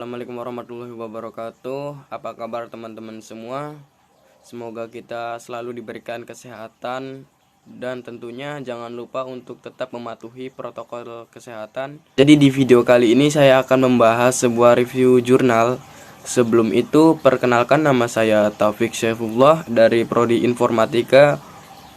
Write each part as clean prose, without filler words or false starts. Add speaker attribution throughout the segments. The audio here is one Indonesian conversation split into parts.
Speaker 1: Assalamualaikum warahmatullahi wabarakatuh. Apa kabar teman-teman semua? Semoga kita selalu diberikan kesehatan dan tentunya jangan lupa untuk tetap mematuhi protokol kesehatan. Jadi di video kali ini saya akan membahas sebuah review jurnal. Sebelum itu perkenalkan, nama saya Taufik Syaifullah dari Prodi Informatika.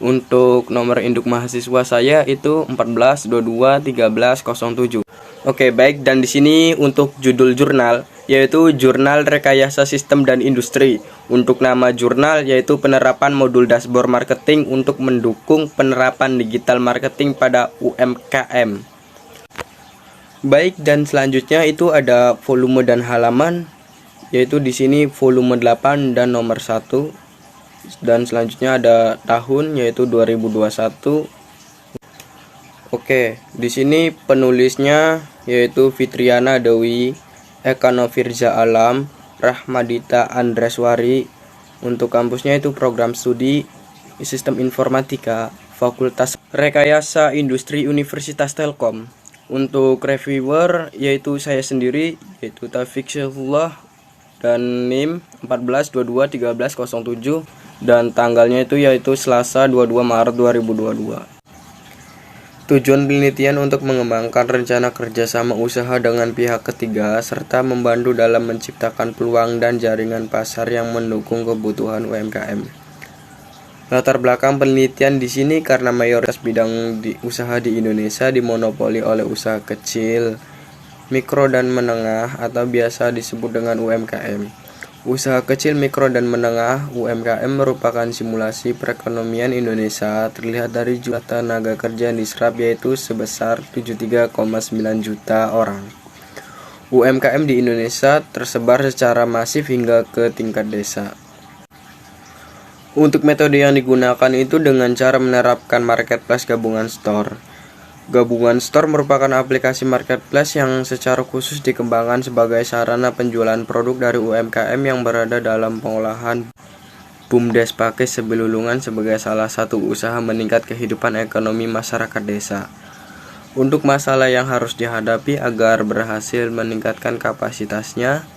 Speaker 1: Untuk nomor induk mahasiswa saya itu 14221307. Oke, baik, dan di sini untuk judul jurnal yaitu Jurnal Rekayasa Sistem dan Industri. Untuk nama jurnal yaitu Penerapan Modul Dashboard Marketing untuk mendukung penerapan digital marketing pada UMKM. Baik, dan selanjutnya itu ada volume dan halaman, yaitu di sini volume 8 dan nomor 1. Dan selanjutnya ada tahun yaitu 2021. Oke, di sini penulisnya yaitu Fitriana Dewi, Eka Novirza Alam, Rahmadita Andreswari. Untuk kampusnya itu program studi Sistem Informatika, Fakultas Rekayasa Industri Universitas Telkom. Untuk reviewer yaitu saya sendiri, yaitu Taufik Syaifullah, dan NIM 14221307, dan tanggalnya itu yaitu Selasa 22 Maret 2022. Tujuan penelitian untuk mengembangkan rencana kerjasama usaha dengan pihak ketiga serta membantu dalam menciptakan peluang dan jaringan pasar yang mendukung kebutuhan UMKM. Latar belakang penelitian di sini karena mayoritas bidang usaha di Indonesia dimonopoli oleh usaha kecil, mikro dan menengah atau biasa disebut dengan UMKM. Usaha kecil, mikro, dan menengah (UMKM) merupakan simulasi perekonomian Indonesia terlihat dari jumlah tenaga kerja yang diserap yaitu sebesar 73,9 juta orang. UMKM di Indonesia tersebar secara masif hingga ke tingkat desa. Untuk metode yang digunakan itu dengan cara menerapkan marketplace gabungan store. Gabungan store merupakan aplikasi marketplace yang secara khusus dikembangkan sebagai sarana penjualan produk dari UMKM yang berada dalam pengolahan. BUMDes pakai sebelulungan sebagai salah satu usaha meningkat kehidupan ekonomi masyarakat desa. Untuk masalah yang harus dihadapi agar berhasil meningkatkan kapasitasnya,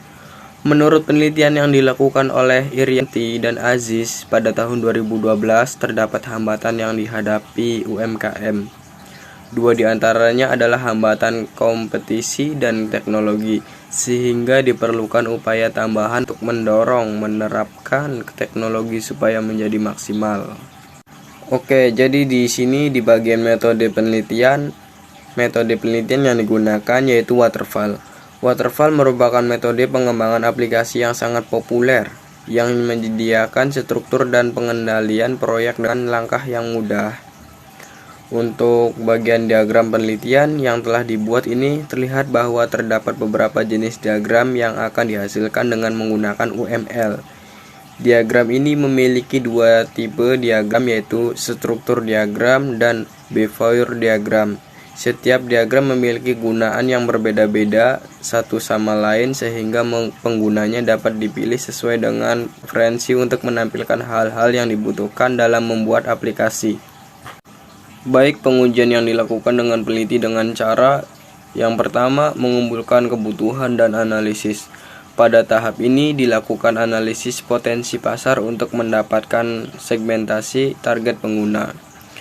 Speaker 1: menurut penelitian yang dilakukan oleh Irianti dan Aziz pada tahun 2012, terdapat hambatan yang dihadapi UMKM. Dua di antaranya adalah hambatan kompetisi dan teknologi, sehingga diperlukan upaya tambahan untuk mendorong menerapkan teknologi supaya menjadi maksimal. Oke, jadi di sini di bagian metode penelitian yang digunakan yaitu waterfall. Waterfall merupakan metode pengembangan aplikasi yang sangat populer yang menyediakan struktur dan pengendalian proyek dengan langkah yang mudah. Untuk bagian diagram penelitian yang telah dibuat ini terlihat bahwa terdapat beberapa jenis diagram yang akan dihasilkan dengan menggunakan UML. Diagram ini memiliki dua tipe diagram yaitu struktur diagram dan behavior diagram. Setiap diagram memiliki gunaan yang berbeda-beda satu sama lain sehingga penggunanya dapat dipilih sesuai dengan preferensi untuk menampilkan hal-hal yang dibutuhkan dalam membuat aplikasi. Baik, pengujian yang dilakukan dengan peneliti dengan cara yang pertama mengumpulkan kebutuhan dan analisis. Pada tahap ini dilakukan analisis potensi pasar untuk mendapatkan segmentasi target pengguna.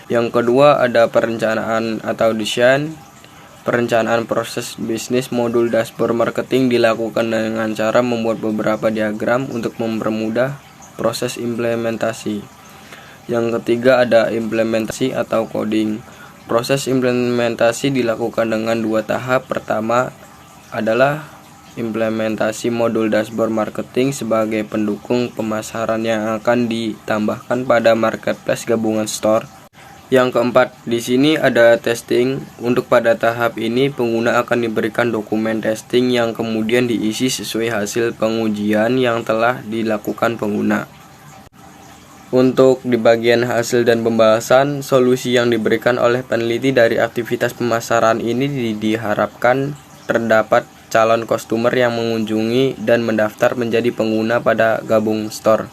Speaker 1: Yang kedua ada perencanaan atau desain. Perencanaan proses bisnis modul dashboard marketing dilakukan dengan cara membuat beberapa diagram untuk mempermudah proses implementasi. Yang ketiga ada implementasi atau coding. Proses implementasi dilakukan dengan dua tahap. Pertama adalah implementasi modul dashboard marketing sebagai pendukung pemasaran yang akan ditambahkan pada marketplace gabungan store. Yang keempat, di sini ada testing. Untuk pada tahap ini pengguna akan diberikan dokumen testing yang kemudian diisi sesuai hasil pengujian yang telah dilakukan pengguna. Untuk di bagian hasil dan pembahasan, solusi yang diberikan oleh peneliti dari aktivitas pemasaran ini diharapkan terdapat calon customer yang mengunjungi dan mendaftar menjadi pengguna pada gabung store.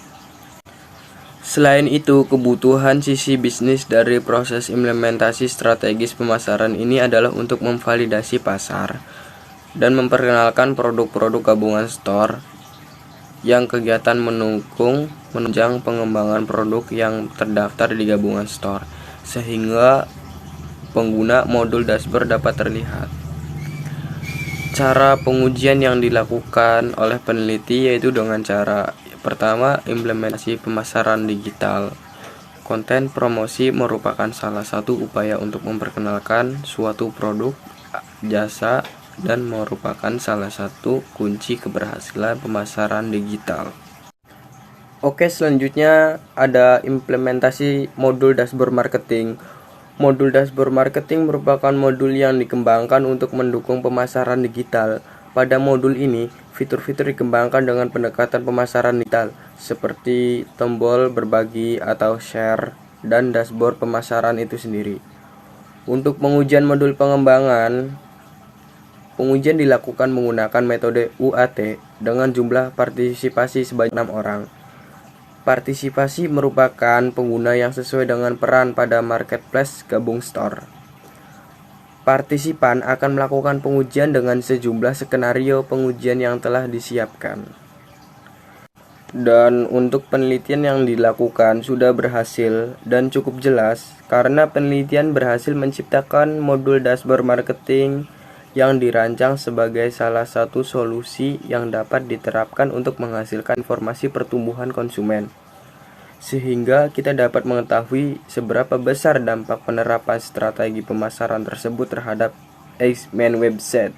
Speaker 1: Selain itu, kebutuhan sisi bisnis dari proses implementasi strategis pemasaran ini adalah untuk memvalidasi pasar. dan memperkenalkan produk-produk gabungan store yang kegiatan menunjang pengembangan produk yang terdaftar di gabungan store, sehingga pengguna modul dashboard dapat terlihat. Cara pengujian yang dilakukan oleh peneliti yaitu dengan cara pertama, implementasi pemasaran digital. Konten promosi merupakan salah satu upaya untuk memperkenalkan suatu produk, jasa, dan merupakan salah satu kunci keberhasilan pemasaran digital. Oke, selanjutnya ada implementasi modul dashboard marketing. Modul dashboard marketing merupakan modul yang dikembangkan untuk mendukung pemasaran digital. Pada modul ini, fitur-fitur dikembangkan dengan pendekatan pemasaran digital, seperti tombol berbagi atau share, dan dashboard pemasaran itu sendiri. Untuk pengujian modul pengembangan, pengujian dilakukan menggunakan metode UAT dengan jumlah partisipasi sebanyak 6 orang. Partisipasi merupakan pengguna yang sesuai dengan peran pada marketplace gabung store. Partisipan akan melakukan pengujian dengan sejumlah skenario pengujian yang telah disiapkan. Dan untuk penelitian yang dilakukan sudah berhasil dan cukup jelas karena penelitian berhasil menciptakan modul dashboard marketing yang dirancang sebagai salah satu solusi yang dapat diterapkan untuk menghasilkan informasi pertumbuhan konsumen, sehingga kita dapat mengetahui seberapa besar dampak penerapan strategi pemasaran tersebut terhadap segmen website.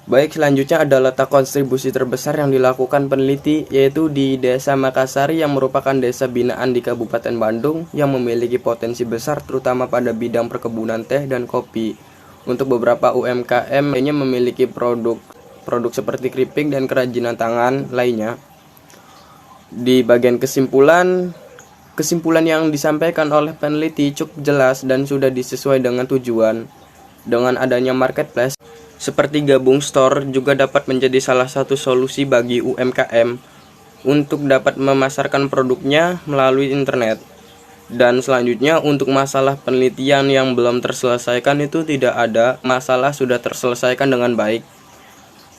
Speaker 1: Baik, selanjutnya ada letak kontribusi terbesar yang dilakukan peneliti, yaitu di Desa Makassari yang merupakan desa binaan di Kabupaten Bandung yang memiliki potensi besar terutama pada bidang perkebunan teh dan kopi. Untuk beberapa UMKM lainnya memiliki produk seperti keripik dan kerajinan tangan lainnya. Di bagian kesimpulan yang disampaikan oleh peneliti cukup jelas dan sudah disesuai dengan tujuan. Dengan adanya marketplace seperti gabung store juga dapat menjadi salah satu solusi bagi UMKM untuk dapat memasarkan produknya melalui internet. Dan selanjutnya untuk masalah penelitian yang belum terselesaikan itu tidak ada, masalah sudah terselesaikan dengan baik.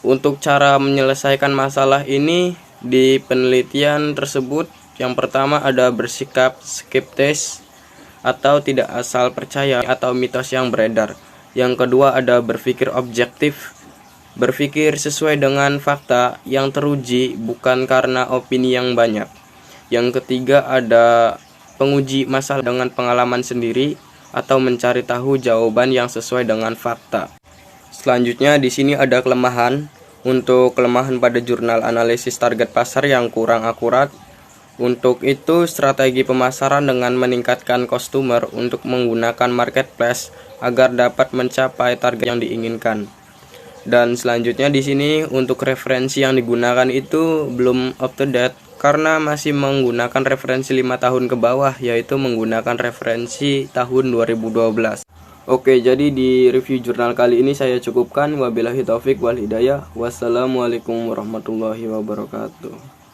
Speaker 1: Untuk cara menyelesaikan masalah ini di penelitian tersebut, yang pertama ada bersikap skeptis atau tidak asal percaya atau mitos yang beredar. Yang kedua ada berpikir objektif, berpikir sesuai dengan fakta yang teruji bukan karena opini yang banyak. Yang ketiga ada penguji masalah dengan pengalaman sendiri atau mencari tahu jawaban yang sesuai dengan fakta. Selanjutnya di sini ada kelemahan. Untuk kelemahan pada jurnal analisis target pasar yang kurang akurat. Untuk itu strategi pemasaran dengan meningkatkan customer untuk menggunakan marketplace agar dapat mencapai target yang diinginkan. Dan selanjutnya di sini untuk referensi yang digunakan itu belum up to date karena masih menggunakan referensi 5 tahun ke bawah, yaitu menggunakan referensi tahun 2012. Oke, jadi di review jurnal kali ini saya cukupkan. Wabillahi taufik wal hidayah. Wassalamualaikum warahmatullahi wabarakatuh.